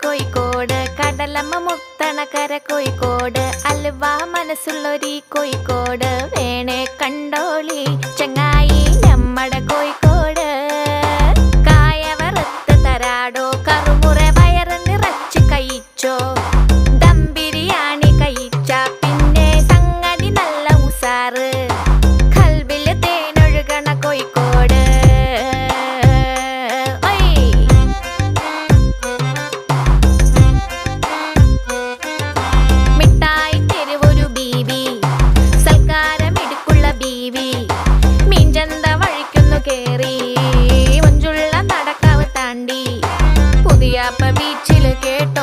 കോഴിക്കോട്, കടലമ്മ മുത്തണ കര കോഴിക്കോട്, അലുവ മനസ്സുള്ളൊരീ കോഴിക്കോട്, വേണേ കണ്ടോളി ചങ്ങായി നമ്മടെ കോഴിക്കോട്. കായ വറുത്ത് തരാടോ, കറുമുറ വയറ് നിറച്ച് കഴിച്ചോ, ദം ബിരിയാണി കഴിച്ച പിന്നെ സംഗതി നല്ല ഉസാറ്, കൽബില് തേനൊഴുകണ കോഴിക്കോട്. മിഠായി തെരുവൊരു ബീവി, സൽക്കാരമിടുക്കുള്ള ബീവി, മീൻചന്ത വഴിക്കുന്നു കേറി, മഞ്ചുള്ള നടക്കാവ് താണ്ടി, പുതിയാപ്പ ബീച്ചില് കേട്ടോ